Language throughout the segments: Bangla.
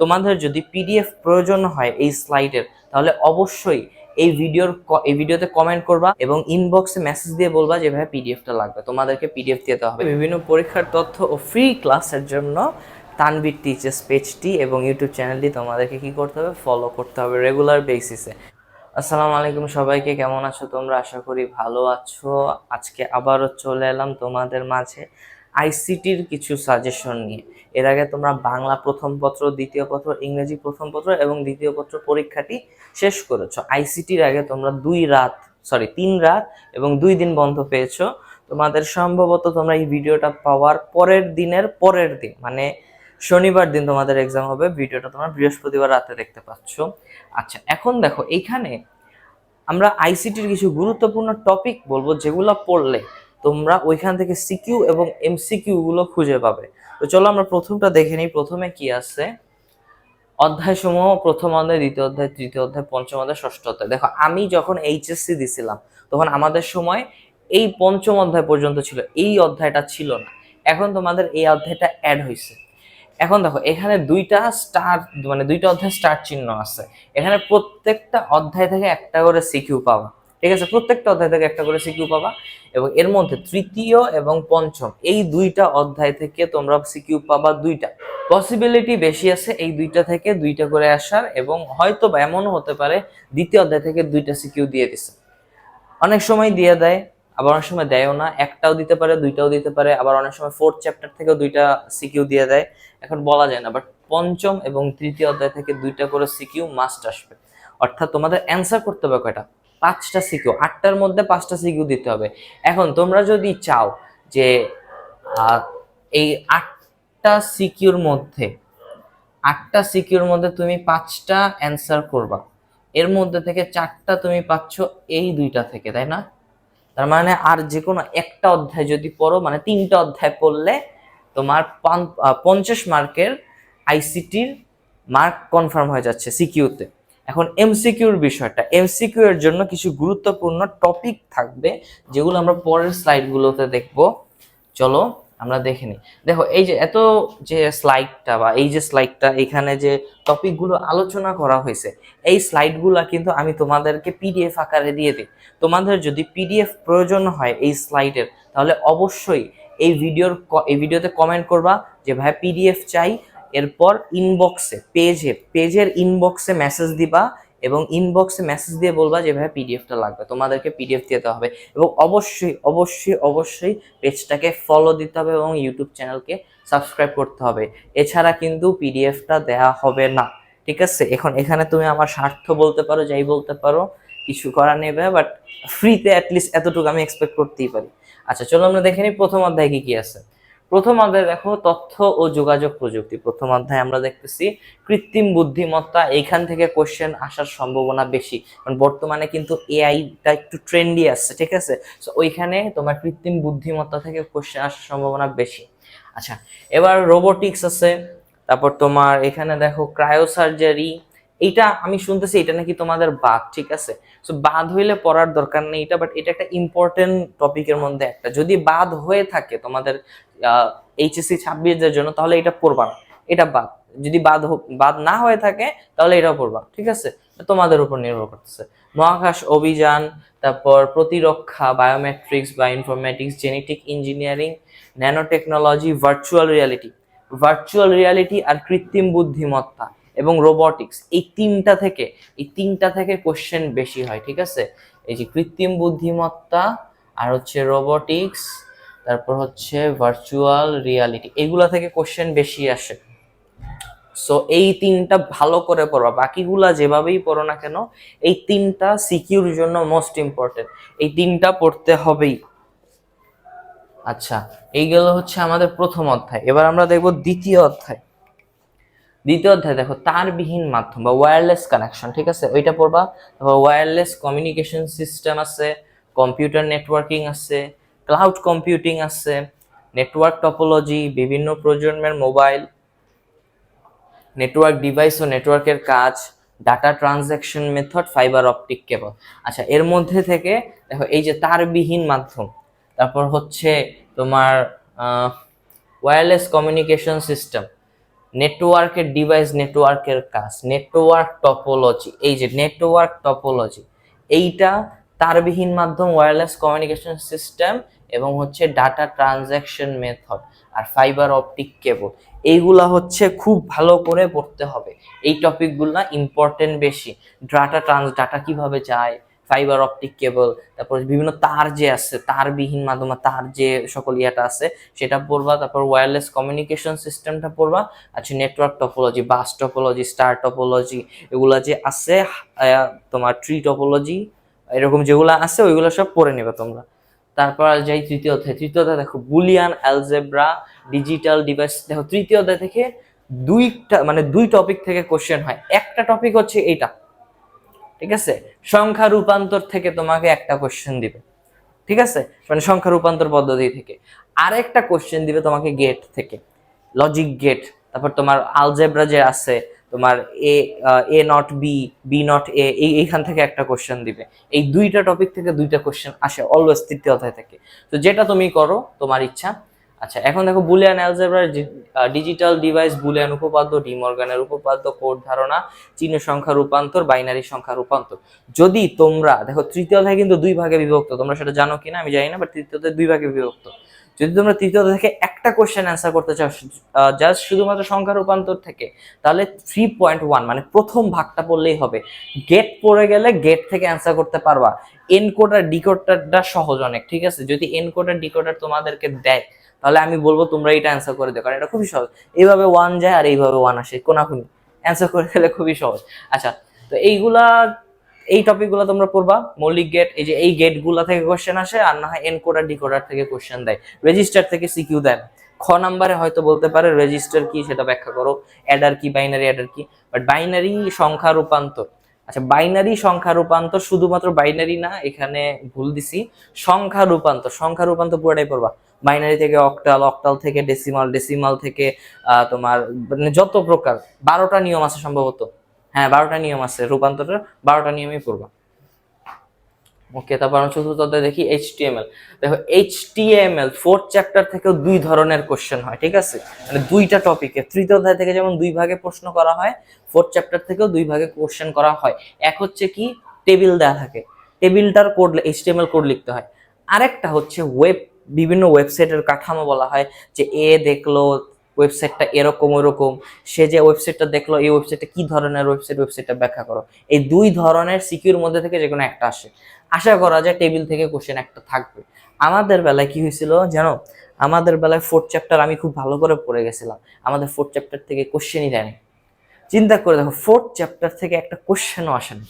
তোমাদের যদি পিডিএফ প্রয়োজন হয় এই স্লাইডের, তাহলে অবশ্যই এই ভিডিওতে কমেন্ট করবা এবং ইনবক্সে মেসেজ দিয়ে বলবা যে ভাই পিডিএফটা লাগবে, তোমাদেরকে পিডিএফ দিতে হবে। বিভিন্ন পরীক্ষার তথ্য ও ফ্রি ক্লাসের জন্য তানভীর টিচার্স পেজটি এবং ইউটিউব চ্যানেলটি তোমাদেরকে কি করতে হবে, ফলো করতে হবে রেগুলার বেসিসে। আসসালামু আলাইকুম সবাইকে, কেমন আছো তোমরা? আশা করি ভালো আছো। আজকে আবারও চলে এলাম তোমাদের মাঝে আইসিটির কিছু সাজেশন নিয়ে। এর আগে তোমরা বাংলা প্রথম পত্র, দ্বিতীয় পত্র, ইংরেজি প্রথম পত্র এবং দ্বিতীয় পত্র পরীক্ষাটি শেষ করেছো। আইসিটির আগে তোমরা 3 রাত এবং 2 দিন বন্ধ পেয়েছো। তোমাদের সম্ভবত তোমরা এই ভিডিওটা পাওয়ার পরের দিন মানে শনিবার দিন তোমাদের এক্সাম হবে। ভিডিওটা তোমরা বৃহস্পতিবার রাতে দেখতে পাচ্ছ। আচ্ছা, এখন দেখো এইখানে আমরা আইসিটির কিছু গুরুত্বপূর্ণ টপিক বলবো, যেগুলো পড়লে তোমরা ওইখান থেকে সিকিউ এবং এমসিকিউ গুলো খুঁজে পাবে। তো চলো আমরা প্রথমটা দেখে নিই। প্রথমে কি আছে, অধ্যায় সমূহ, প্রথম অধ্যায়, দ্বিতীয় অধ্যায়, তৃতীয় অধ্যায়, পঞ্চম অধ্যায়, ষষ্ঠ অধ্যায়। দেখো আমি যখন এইচএসসি দিছিলাম তখন আমাদের সময় এই পঞ্চম অধ্যায় পর্যন্ত ছিল, এই অধ্যায়টা ছিল না। এখন তোমাদের এই অধ্যায়টা অ্যাড হয়েছে। এখন দেখো এখানে দুইটা অধ্যায় স্টার চিহ্ন আছে। এখানে প্রত্যেকটা অধ্যায় থেকে একটা করে সিকিউ পাবা, ঠিক আছে? প্রত্যেকটা অধ্যায় থেকে একটা করে সিকিউ পাবা এবং এর মধ্যে তৃতীয় এবং পঞ্চম এই দুইটা অধ্যায় থেকে তোমরা সিকিউ পাবা দুইটা। পসিবিলিটি বেশি আছে এই দুইটা থেকে দুইটা করে আসার, এবং হয়তো বা এমনও হতে পারে দ্বিতীয় অধ্যায় থেকে দুইটা সিকিউ দিয়ে দিছে। অনেক সময় দিয়ে দেয়, আবার অনেক সময় দেয়ও না, একটাও দিতে পারে, দুইটাও দিতে পারে, আবার অনেক সময় 4th চ্যাপ্টার থেকেও দুইটা সিকিউ দিয়ে দেয়। এখন বলা যায় না, বাট পঞ্চম এবং তৃতীয় অধ্যায় থেকে দুইটা করে সিকিউ মাস্ট আসবে। অর্থাৎ তোমাদের অ্যান্সার করতে হবে কয়টা? 5টা সিকিউ, 8টার মধ্যে 5টা সিকিউ দিতে হবে। এখন তোমরা যদি চাও যে এই 8টা সিকিউর মধ্যে তুমি 5টা অ্যান্সার করবা, এর মধ্যে থেকে 4টা তুমি পাচ্ছ এই দুইটা থেকে, তাই না? তার মানে আর যে কোনো একটা অধ্যায় যদি পড়ো, মানে 3টা অধ্যায় পড়লে তোমার 50 মার্কের আইসিটির মার্ক কনফার্ম হয়ে যাচ্ছে সিকিউতে। এখন এমসিকিউর বিষয়টা, এমসিকিউ এর জন্য কিছু গুরুত্বপূর্ণ টপিক থাকবে, যেগুলো আমরা পরের স্লাইডগুলোতে দেখব। চলো আমরা দেখে নিই। দেখো এই যে স্লাইডটা এখানে যে টপিকগুলো আলোচনা করা হয়েছে, এই স্লাইডগুলো কিন্তু আমি তোমাদেরকে পিডিএফ আকারে দিয়ে দিই। তোমাদের যদি পিডিএফ প্রয়োজন হয় এই স্লাইডের, তাহলে অবশ্যই এই ভিডিওতে কমেন্ট করবা যে ভাই পিডিএফ চাই। এরপর পেজের ইনবক্সে মেসেজ দিবা এবং ইনবক্সে মেসেজ দিয়ে বলবা যে ভাই পিডিএফটা লাগবে, তোমাদেরকে পিডিএফ দিতে হবে। এবং অবশ্যই অবশ্যই অবশ্যই পেজটাকে ফলো দিতে হবে এবং ইউটিউব চ্যানেলকে সাবস্ক্রাইব করতে হবে। এছাড়া কিন্তু পিডিএফটা দেয়া হবে না, ঠিক আছে? এখন এখানে তুমি আমার স্বার্থ বলতে পারো, যাই বলতে পারো, কিছু করা নেবে, বাট ফ্রিতে অ্যাটলিস্ট এতটুকু আমি এক্সপেক্ট করতেই পারি। আচ্ছা চলো আমরা দেখে নিই প্রথম অধ্যায় কি কি আছে। প্রথম অধ্যায় দেখো, তথ্য ও যোগাযোগ প্রযুক্তি। প্রথম অধ্যায় আমরা দেখতেছি কৃত্রিম বুদ্ধিমত্তা। এইখান থেকে কোশ্চেন আসার সম্ভাবনা বেশি, কারণ বর্তমানে কিন্তু এআইটা একটু ট্রেন্ডি আসছে, ঠিক আছে? সো ওইখানে তোমার কৃত্রিম বুদ্ধিমত্তা থেকে কোশ্চেন আসার সম্ভাবনা বেশি। আচ্ছা, এবার রোবোটিক্স আছে। তারপর তোমার এখানে দেখো ক্রায়োসার্জারি। এইটা আমি শুনতেছি এটা নাকি তোমাদের বাদ, ঠিক আছে? সো বাদ হইলে পড়ার দরকার নেই এটা, বাট এটা একটা ইম্পর্টেন্ট টপিকের মধ্যে একটা। যদি বাদ হয়ে থাকে তোমাদের এইচএসসি 26 জন্য, তাহলে এটা পড়বা না, এটা বাদ। যদি বাদ না হয়ে থাকে তাহলে এটাও পড়বা, ঠিক আছে? তোমাদের উপর নির্ভর করতেছে। মহাকাশ অভিযান, তারপর প্রতিরক্ষা, বায়োমেট্রিক্স বা informatics, genetic engineering, nano technology, virtual reality আর কৃত্রিম বুদ্ধিমত্তা এবং রোবোটিক্স। এই তিনটা থেকে কোশ্চেন বেশি হয়, ঠিক আছে? এই যে কৃত্রিম বুদ্ধিমত্তা, আর হচ্ছে রোবোটিক্স, তারপর হচ্ছে ভার্চুয়াল রিয়ালিটি, এগুলা থেকে কোশ্চেন বেশি আসে। সো এই তিনটা ভালো করে পড়বা, বাকিগুলা যেভাবেই পড়ো না কেন, এই তিনটা সিকিউর জন্য মোস্ট ইম্পর্টেন্ট, এই তিনটা পড়তে হবেই। আচ্ছা, এইগুলো হচ্ছে আমাদের প্রথম অধ্যায়। এবার আমরা দেখব দ্বিতীয় অধ্যায়। দেখো তারবিহীন মাধ্যম বা ওয়্যারলেস কানেকশন, ঠিক আছে? ওইটা পড়বা। তারপর ওয়্যারলেস কমিউনিকেশন সিস্টেম আছে, কম্পিউটার নেটওয়ার্কিং আছে, ক্লাউড কম্পিউটিং আছে, নেটওয়ার্ক টপোলজি, বিভিন্ন প্রজন্মের মোবাইল নেটওয়ার্ক ডিভাইস ও নেটওয়ার্কের কাজ, data transaction method, fibre optic cable. আচ্ছা, এর মধ্যে থেকে দেখো এই যে তারবিহীন মাধ্যম, তারপর হচ্ছে তোমার ওয়্যারলেস কমিউনিকেশন সিস্টেম, নেটওয়ার্কের ডিভাইস, নেটওয়ার্কের কাজ, নেটওয়ার্ক টপোলজি, এই যে নেটওয়ার্ক টপোলজি, এইটা তারবিহীন মাধ্যম, ওয়্যারলেস কমিউনিকেশন সিস্টেম এবং হচ্ছে ডাটা ট্রানজ্যাকশন মেথড আর ফাইবার অপটিক কেবল, এইগুলা হচ্ছে খুব ভালো করে পড়তে হবে। এই টপিকগুলা ইম্পর্টেন্ট বেশি। ডাটা কিভাবে যায়, ফাইবার অপটিক কেবল, তারপর বিভিন্ন তার যে আছে, তারবিহীন মাধ্যমে তার যে সকল ইয়াটা আছে সেটা পড়বা, তারপর ওয়্যারলেস কমিউনিকেশন সিস্টেমটা পড়বা। আচ্ছা, network topology, bus topology, star topology, এগুলা যে আছে, তোমার ট্রি টপোলজি, এরকম যেগুলো আছে ওইগুলো সব পড়ে নেবে তোমরা। তারপর যাই তৃতীয় অধ্যায়। তৃতীয় অধ্যায় দেখো বুলিয়ান অ্যালজেব্রা, ডিজিটাল ডিভাইস। দেখো তৃতীয় অধ্যায় থেকে দুই টপিক থেকে কোশ্চেন হয়। একটা টপিক হচ্ছে এইটা, ঠিক আছে, সংখ্যা রূপান্তর থেকে তোমাকে একটা কোশ্চেন দিবে, ঠিক আছে, মানে সংখ্যা রূপান্তর পদ্ধতি থেকে। আরেকটা কোশ্চেন দিবে তোমাকে গেট থেকে, লজিক গেট। তারপর তোমার আলজেব্রা যে আছে, তোমার A A not B, B not A, এইখান থেকে একটা কোশ্চেন দিবে। এই দুইটা টপিক থেকে দুইটা কোশ্চেন আসে অলওয়েজ তৃতীয় অধ্যায় থেকে। তো যেটা তুমি করো তোমার ইচ্ছা। আচ্ছা, এখন দেখো বুলিয়ান অ্যালজেব্রার ডিজিটাল ডিভাইস, বুলিয়ান উপপাদ্য, ডি মর্গানের উপপাদ্য, কোড ধারণা, চিহ্ন সংখ্যা রূপান্তর, বাইনারি সংখ্যা রূপান্তর। যদি তোমরা দেখো তৃতীয় অধ্যায় কিন্তু দুই ভাগে বিভক্ত, তোমরা সেটা জানো কিনা আমি জানি না, বাট তৃতীয় অধ্যায় দুই ভাগে বিভক্ত। যদি তোমরা তৃতীয় অধ্যায় থেকে একটা কোশ্চেন অ্যান্সার করতে চাও জাস্ট শুধুমাত্র সংখ্যা রূপান্তর থেকে, তাহলে 3.1 মানে প্রথম ভাগটা পড়লেই হবে। গেট পড়ে গেলে গেট থেকে অ্যান্সার করতে পারবা। এনকোডার ডিকোডারটা সহজ অনেক, ঠিক আছে। যদি এনকোডার ডিকোডার তোমাদেরকে দেয় তাহলে আমি বলবো তোমরা এটা অ্যান্সার করে দাও, কারণ এটা খুবই সহজ। এইভাবে 1 যায় আর এইভাবে 1 আসে, কোনাকুনি অ্যান্সার করে দিলে খুবই সহজ। আচ্ছা, তো এই টপিকগুলো তোমরা পড়বা। মৌলিক গেট, এই যে এই গেটগুলা থেকে কোশ্চেন আসে, আর না হয় এনকোডার ডিকোডার থেকে কোশ্চেন দেয়। রেজিস্টার থেকে সিকিউ দেয়। খ নাম্বারে হয়তো বলতে পারে রেজিস্টার কি সেটা ব্যাখ্যা করো, অ্যাডার কি, বাইনারি অ্যাডার কি। বাট বাইনারি সংখ্যা রূপান্তর, আচ্ছা বাইনারি সংখ্যা রূপান্তর, শুধুমাত্র বাইনারি না, এখানে ভুল দিছি, সংখ্যা রূপান্তর পুরোটাই পড়বা। বাইনারি থেকে অক্টাল, অক্টাল থেকে ডেসিমাল, ডেসিমাল থেকে তোমার মানে যত প্রকার 12টা নিয়ম আছে সম্ভবত, হ্যাঁ 12টা নিয়ম আছে রূপান্তরের, 12টা নিয়মই পড়বা। ওকে, তারপর আমরা চতুর্থ অধ্যায় দেখি এইচটিএমএল। দেখো এইচটিএমএল ফোর্থ চ্যাপ্টার থেকেও দুই ধরনের কোশ্চেন হয়, ঠিক আছে, মানে দুইটা টপিকে। তৃতীয় অধ্যায় থেকে যেমন দুই ভাগে প্রশ্ন করা হয়, ফোর্থ চ্যাপ্টার থেকেও দুই ভাগে কোশ্চেন করা হয়। এক হচ্ছে কি, টেবিল দেওয়া থাকে, টেবিলটার কোড এইচটিএমএল কোড লিখতে হয়। আরেকটা হচ্ছে বিভিন্ন ওয়েবসাইটের কাঠামো বলা হয়, যে এ দেখলো ওয়েবসাইটটা এরকম ওইরকম, সে যে ওয়েবসাইটটা দেখলো এই ওয়েবসাইটটা কি ধরনের ওয়েবসাইটটা ব্যাখ্যা করো। এই দুই ধরনের সিকিউর মধ্যে থেকে যে কোনো একটা আসে। আশা করা যায় টেবিল থেকে কোশ্চেন একটা থাকবে। আমাদের বেলায় কি হয়েছিল জানো, আমাদের বেলায় ফোর্থ চ্যাপ্টার আমি খুব ভালো করে পড়ে গেছিলাম, আমাদের ফোর্থ চ্যাপ্টার থেকে কোশ্চেনই দেয়নি। চিন্তা করে দেখো, ফোর্থ চ্যাপ্টার থেকে একটা কোশ্চেনও আসেনি।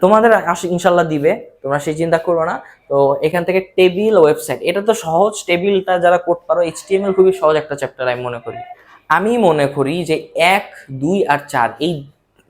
তোমাদের ইনশাল্লাহ দিবে, তোমরা সেই চিন্তা করো না। তো এখান থেকে টেবিল, ওয়েবসাইট, এটা তো সহজ। টেবিলটা যারা করতে পারো, এইচটিএমএল খুবই সহজ একটা চ্যাপ্টার আমি মনে করি যে 1, 2 আর 4 এই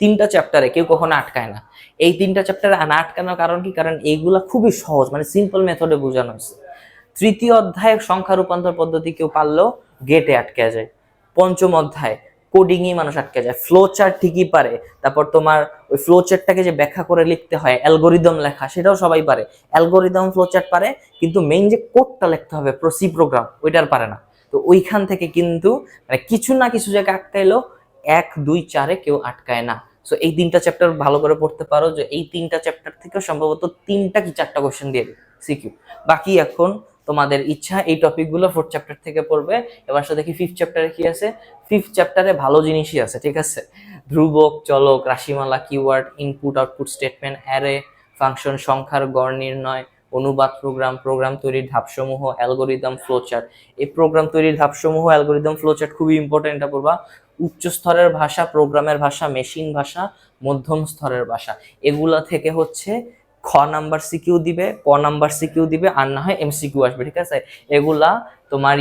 তিনটা চ্যাপ্টারে কেউ কখনো আটকায় না। এই তিনটা চ্যাপ্টারে না আটকানোর কারণ কি, কারণ এইগুলা খুবই সহজ, মানে সিম্পল মেথডে বোঝানো হয়েছে। তৃতীয় অধ্যায় সংখ্যা রূপান্তর পদ্ধতি কেউ পারলেও গেটে আটকে যায়। পঞ্চম অধ্যায় কোডিং এ মানুষ আটকে যায়। ফ্লো চার্ট ঠিকই পারে, তারপর তোমার ওই ফ্লো চার্টটাকে যে ব্যাখ্যা করে লিখতে হয়, অ্যালগোরিদম লেখা, সেটাও সবাই পারে। অ্যালগোরিদম, ফ্লো চার্ট পারে, কিন্তু মেইন যে কোডটা লিখতে হবে, সি প্রোগ্রাম, ওইটার পারে না। তো ওইখান থেকে কিন্তু মানে কিছু না কিছু জায়গায় আটকাইলো, 1, 2, 4-এ কেউ আটকায় না। সো এই তিনটা চ্যাপ্টার ভালো করে পড়তে পারো, যে এই তিনটা চ্যাপ্টার থেকে সম্ভবত 3টা কি 4টা কোশ্চেন দিয়ে দিবে সিকিউ। বাকি এখন তোমাদের ইচ্ছা, এই টপিকগুলো ফোর্থ চ্যাপ্টার থেকে পড়বে। এবার সাথে দেখি ফিফথ চ্যাপ্টারে কি আছে। ফিফথ চ্যাপ্টারে ভালো জিনিসই আছে, ঠিক আছে। ধ্রুবক, চলক, রাশিমালা, keyword, input output statement, array, function, সংখ্যার গড় নির্ণয়, অনুবাদ, প্রোগ্রাম তৈরির ধাপসমূহ, অ্যালগোরিদম, ফ্লোচার্ট। এই প্রোগ্রাম তৈরির ধাপসমূহ, অ্যালগোরিদম, ফ্লোচার্ট খুবই ইম্পর্টেন্ট, এটা পড়বা। উচ্চ স্তরের ভাষা, প্রোগ্রামের ভাষা, মেশিন ভাষা, মধ্যম স্তরের ভাষা, এগুলা থেকে হচ্ছে খ নাম্বার সিকিউ দিবে, ক নাম্বার সিকিউ দিবে, আর না হয় এমসিকিউ আসবে, ঠিক আছে। এগুলা তোমার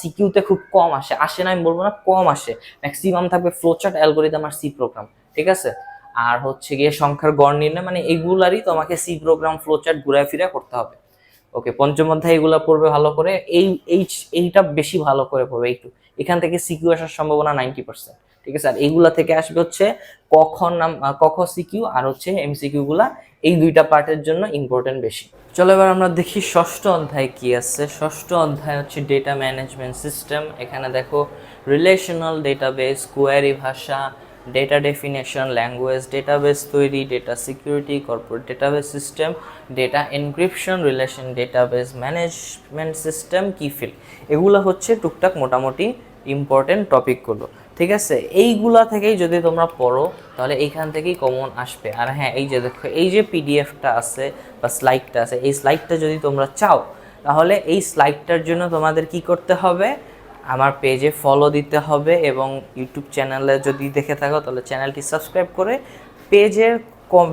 সিকিউতে খুব কম আসে না আমি বলবো না, কম আসে। ম্যাক্সিমাম থাকবে ফ্লোচার্ট, অ্যালগোরিদম আর সি প্রোগ্রাম, ঠিক আছে। আর হচ্ছে গিয়ে সংখ্যার গড় নির্ণয়, মানে এগুলারই তোমাকে সি প্রোগ্রাম, ফ্লোচার্ট ঘুরায় ফিরে করতে হবে। ওকে, পঞ্চম অধ্যায় এগুলো পড়বে ভালো করে, এইটা বেশি ভালো করে পড়বে একটু। এখান থেকে সিকিউ আসার সম্ভাবনা 90%। ঠিক আছে, আর এইগুলা থেকে আসবে হচ্ছে ক খ সিকিউ আর হচ্ছে এমসিকিউ গুলা, এই দুইটা পার্টের জন্য ইম্পর্টেন্ট বেশি। চলো এবার আমরা দেখি ষষ্ঠ অধ্যায় কি আছে। ষষ্ঠ অধ্যায় হচ্ছে ডেটা ম্যানেজমেন্ট সিস্টেম। এখানে দেখো রিলেশনাল ডেটাবেস, কোয়ারি ভাষা, ডেটা ডেফিনেশন, ল্যাঙ্গুয়েজ, ডেটাবেস তৈরি, data security, corporate database system, data encryption, relation database management system, কি ফিল্ড, এগুলো হচ্ছে টুকটাক মোটামুটি ইম্পর্টেন্ট টপিকগুলো। ঠিক আছে, এইগুলা থেকেই যদি তোমরা পড়ো তাহলে এইখান থেকেই কমন আসবে। আর হ্যাঁ, এই যে দেখো, এই যে পিডিএফটা আছে বা স্লাইডটা আছে, এই স্লাইডটা যদি তোমরা চাও তাহলে এই স্লাইডটার জন্য তোমাদের কি করতে হবে, আমার পেজে ফলো দিতে হবে, এবং ইউটিউব চ্যানেলে যদি দেখে থাকো তাহলে চ্যানেলটি সাবস্ক্রাইব করে পেজের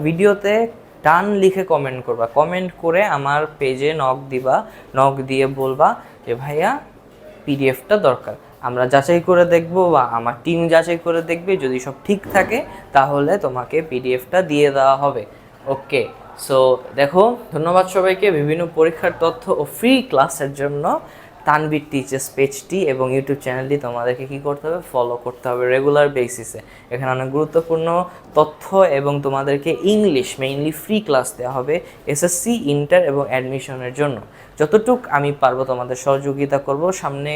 ভিডিওতে ডান লিখে কমেন্ট করবা, কমেন্ট করে আমার পেজে নক দিয়ে বলবা যে ভাইয়া পিডিএফটা দরকার। আমরা যাচাই করে দেখব বা আমার টিম যাচাই করে দেখবে, যদি সব ঠিক থাকে তাহলে তোমাকে পিডিএফটা দিয়ে দেওয়া হবে। ওকে, সো দেখো, ধন্যবাদ সবাইকে। বিভিন্ন পরীক্ষার তথ্য ও ফ্রি ক্লাসের জন্য তানভীর টিচার্স পেজটি এবং ইউটিউব চ্যানেলটি তোমাদেরকে কী করতে হবে, ফলো করতে হবে রেগুলার বেসিসে। এখানে অনেক গুরুত্বপূর্ণ তথ্য এবং তোমাদেরকে ইংলিশ মেইনলি ফ্রি ক্লাস দেওয়া হবে এসএসসি, ইন্টার এবং অ্যাডমিশনের জন্য। যতটুক আমি পারবো তোমাদের সহযোগিতা করব। সামনে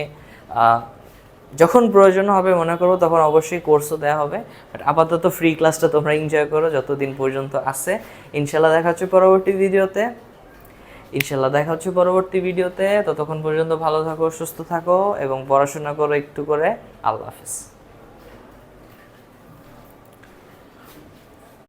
যখন প্রয়োজন হবে মনে করবো তখন অবশ্যই কোর্সও দেওয়া হবে, বাট আপাতত ফ্রি ক্লাসটা তোমরা এনজয় করো যতদিন পর্যন্ত আসে। ইনশাল্লাহ দেখা হচ্ছে পরবর্তী ভিডিওতে। ততক্ষণ পর্যন্ত ভালো থাকো, সুস্থ থাকো এবং পড়াশোনা করো একটু করে। আল্লাহ হাফিজ।